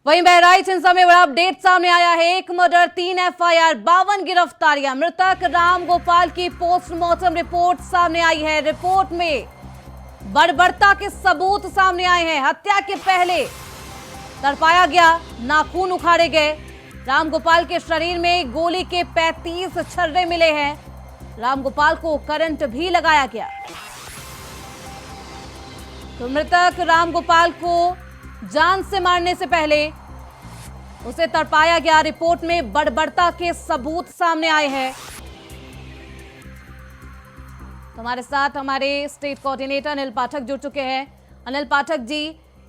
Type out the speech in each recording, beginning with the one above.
वहीं बहराइच हिंसा में बड़ा अपडेट सामने आया है। 1 मर्डर, 3 एफआईआर, 52 गिरफ्तारियां। मृतक राम गोपाल की पोस्टमार्टम रिपोर्ट सामने आई है। रिपोर्ट में बर्बरता के सबूत सामने आए हैं। हत्या के पहले तड़पाया गया, नाखून उखाड़े गए। राम गोपाल के शरीर में गोली के 35 छर्रे मिले हैं। राम गोपाल को करंट भी लगाया गया। तो मृतक राम गोपाल को जान से मारने से पहले उसे तड़पाया गया। रिपोर्ट में बर्बरता के सबूत सामने आए हैं। तो हमारे साथ हमारे स्टेट कोऑर्डिनेटर अनिल पाठक जुड़ चुके हैं। अनिल पाठक जी,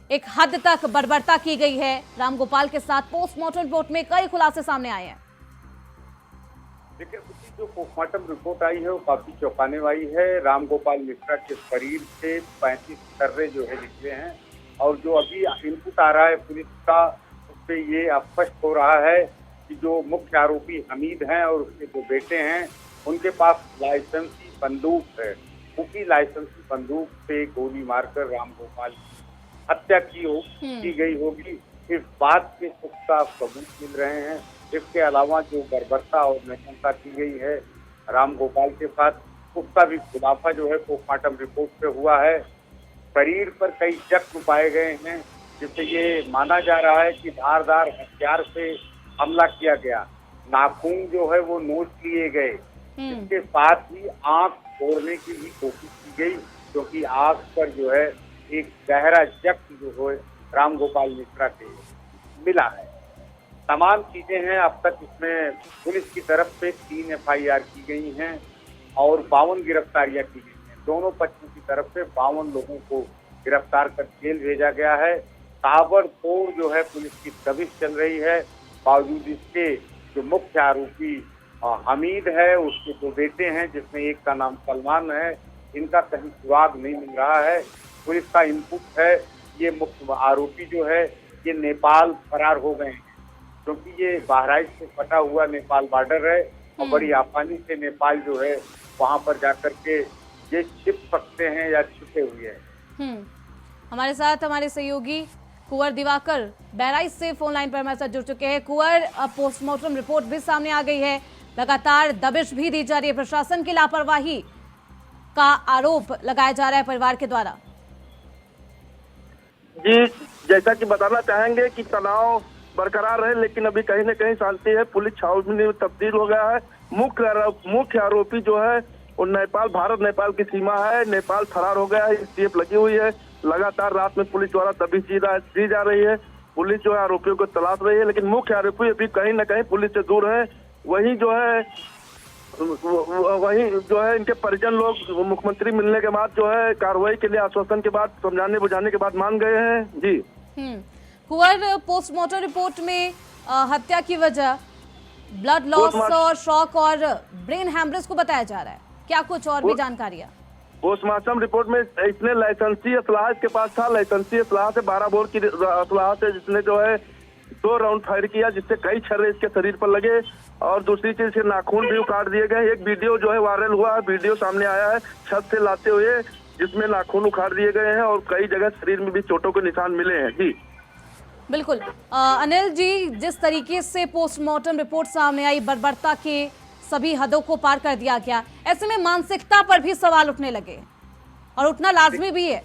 एक हद तक बर्बरता की गई है राम गोपाल के साथ। पोस्टमार्टम रिपोर्ट में कई खुलासे सामने आए हैं। देखिए, उसकी जो पोस्टमार्टम रिपोर्ट आई है वो काफी चौंकाने वाली है। राम गोपाल मिश्रा के शरीर से 35 छर्रे जो है निकले हैं और जो अभी इनपुट आ रहा है पुलिस का, उससे ये स्पष्ट हो रहा है कि जो मुख्य आरोपी हमीद हैं और उसके जो बेटे हैं उनके पास लाइसेंसी बंदूक है। उसी लाइसेंसी बंदूक से गोली मारकर राम गोपाल की हत्या की गई होगी। इस बात के पुख्ता सबूत मिल रहे हैं। इसके अलावा जो बर्बरता और नृशंसता की गई है राम गोपाल के साथ, उसका भी खुलासा जो है पोस्टमार्टम रिपोर्ट पे हुआ है। शरीर पर कई जख्म पाए गए हैं, जिससे ये माना जा रहा है कि धारदार हथियार से हमला किया गया। नाखून जो है वो नोच लिए गए। इसके साथ ही आंख तोड़ने की भी कोशिश की गई, क्योंकि आंख पर जो है एक गहरा जख्म जो है राम गोपाल मिश्रा के मिला है। तमाम चीजें हैं। अब तक इसमें पुलिस की तरफ से 3 एफआईआर की गई हैं और 52 गिरफ्तारियां की गई हैं। दोनों पक्षों की तरफ से 52 लोगों को गिरफ्तार कर जेल भेजा गया है। ताबड़तोड़ जो है पुलिस की दबिश चल रही है। बावजूद इसके जो मुख्य आरोपी हमीद है, उसके 2 बेटे हैं जिसमें एक का नाम सलमान है, इनका कहीं सुराग नहीं मिल रहा है। पुलिस का इनपुट है ये मुख्य आरोपी जो है ये नेपाल फरार हो गए हैं, क्योंकि ये बहराइच से फटा हुआ नेपाल बॉर्डर है और बड़ी आसानी से नेपाल जो है वहां पर जाकर के ये छिप सकते हैं या छिपे हुए हैं। हमारे साथ हमारे सहयोगी कुंवर दिवाकर बहराइच से फोन लाइन पर हमारे साथ जुड़ चुके हैं। कुंवर, अब पोस्टमार्टम रिपोर्ट भी सामने आ गई है। लगातार दबिश भी दी जा रही है। प्रशासन की लापरवाही का आरोप लगाया जा रहा है परिवार के द्वारा। जी, जैसा कि बताना चाहेंगे कि तनाव बरकरार है, लेकिन अभी कहीं न कहीं शांति है। पुलिस छावनी में तब्दील हो गया है। मुख्य आरोपी जो है वो भारत नेपाल की सीमा है। नेपाल फरार हो गया है, टीएफ लगी हुई है। लगातार रात में पुलिस द्वारा दबिश दी जा रही है। पुलिस जो है आरोपियों को तलाश रही है, लेकिन मुख्य आरोपी अभी कहीं न कहीं पुलिस से दूर है। वही जो है इनके परिजन लोग मुख्यमंत्री मिलने के बाद जो है कार्रवाई के लिए आश्वासन के बाद, समझाने बुझाने के बाद मान गए हैं। जी कुंवर, पोस्टमार्टम रिपोर्ट में हत्या की वजह ब्लड लॉस और शॉक और ब्रेन हैमरेज को बताया जा रहा है। क्या कुछ और भी जानकारियां? पोस्टमार्टम रिपोर्ट में इसने लाइसेंसी असलाह इसके पास था। लाइसेंसी असलाह से 12 बोर की असलाह से जिसने जो है 2 राउंड फायर किया, जिससे कई छर्रे इसके शरीर पर लगे और दूसरी चीज से नाखून भी उखाड़ दिए गए। एक वीडियो जो है वायरल हुआ है, वीडियो सामने आया है छत से लाते हुए, जिसमें नाखून उखाड़ दिए गए हैं और कई जगह शरीर में भी चोटों के निशान मिले हैं। जी बिल्कुल। अनिल जी, जिस तरीके से पोस्टमार्टम रिपोर्ट सामने आई, बर्बरता के सभी हदों को पार कर दिया गया, ऐसे में मानसिकता पर भी सवाल उठने लगे और उठना लाजमी भी है।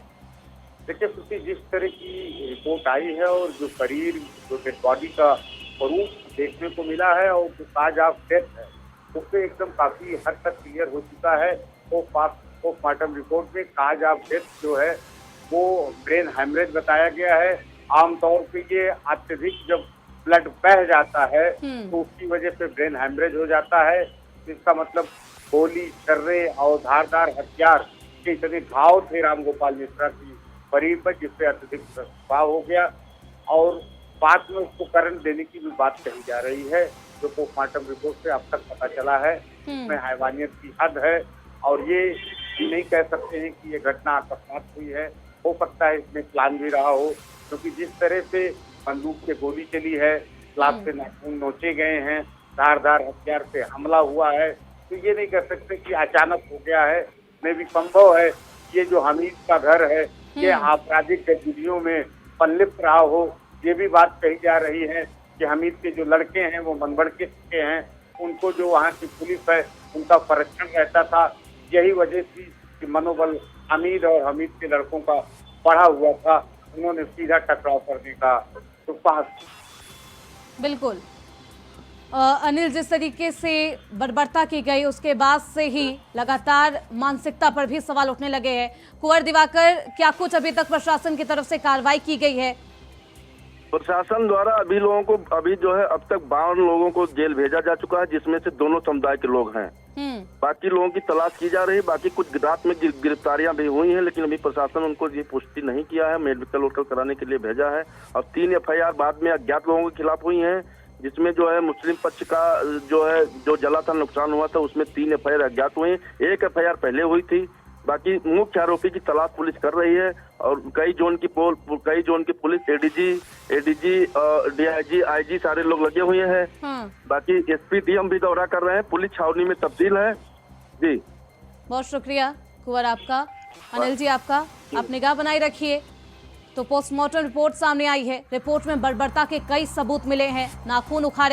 देखिए, क्योंकि जिस तरह की रिपोर्ट आई है और जो शरीर, जो डेड बॉडी का स्वरूप देखने को मिला है और जो काज ऑफ डेथ है, उससे एकदम काफी हद तक क्लियर हो चुका है। पोस्टमार्टम रिपोर्ट में काज ऑफ डेथ जो है वो ब्रेन हैमरेज बताया गया है। आमतौर पे ये अत्यधिक जब ब्लड बह जाता है तो उसकी वजह से ब्रेन हैमरेज हो जाता है। इसका मतलब गोली, छर्रे और धारदार हथियार के इतने घाव थे राम गोपाल मिश्रा की शरीर पर, जिससे अत्यधिक प्रभाव हो गया और बाद में उसको करंट देने की भी बात कही जा रही है। जो पोस्टमार्टम रिपोर्ट से अब तक पता चला है इसमें हैवानियत की हद है और ये नहीं कह सकते हैं कि ये घटना अकस्मात हुई है। हो सकता है इसमें प्लान भी रहा हो, क्योंकि जिस तरह से बंदूक से गोली चली है, लाश से नाखून नोचे गए हैं, धारदार हथियार से हमला हुआ है, तो ये नहीं कह सकते कि अचानक हो गया है। में भी संभव है ये जो हमीद का घर है ये आपराधिक गतिविधियों में संलिप्त रहा हो, ये भी बात कही जा रही है कि हमीद के जो लड़के हैं वो मनबड़ के हैं, उनको जो वहाँ की पुलिस है उनका संरक्षण रहता था। यही वजह थी कि मनोबल हमीद और हमीद के लड़कों का बढ़ा हुआ था। उन्होंने सीधा टकराव करने का साहस किया। बिल्कुल अनिल, जिस तरीके से बर्बरता की गई उसके बाद से ही लगातार मानसिकता पर भी सवाल उठने लगे हैं। कुंवर दिवाकर, क्या कुछ अभी तक प्रशासन की तरफ से कार्रवाई की गई है? प्रशासन द्वारा अभी जो है अब तक 52 लोगों को जेल भेजा जा चुका है, जिसमें से दोनों समुदाय के लोग हैं। बाकी लोगों की तलाश की जा रही है। बाकी कुछ रात में गिरफ्तारियां भी हुई हैं, लेकिन अभी प्रशासन उनको ये पुष्टि नहीं किया है। मेडिकल वोडिकल कराने के लिए भेजा है। और 3 FIR बाद में अज्ञात लोगों के खिलाफ हुई हैं, जिसमें जो है मुस्लिम पक्ष का जो जला था, नुकसान हुआ था, उसमें 3 FIR अज्ञात हुई। 1 FIR पहले हुई थी। बाकी मुख्य आरोपी की तलाश पुलिस कर रही है और कई जोन की पुलिस ADG DIG IG सारे लोग लगे हुए हैं। बाकी SP DM भी दौरा कर रहे हैं। पुलिस छावनी में तब्दील है। जी बहुत शुक्रिया कुंवर आपका। अनिल जी आपका, आप निगाह बनाए रखिए। तो पोस्टमार्टम रिपोर्ट सामने आई है। रिपोर्ट में बर्बरता के कई सबूत मिले हैं। नाखून उखाड़े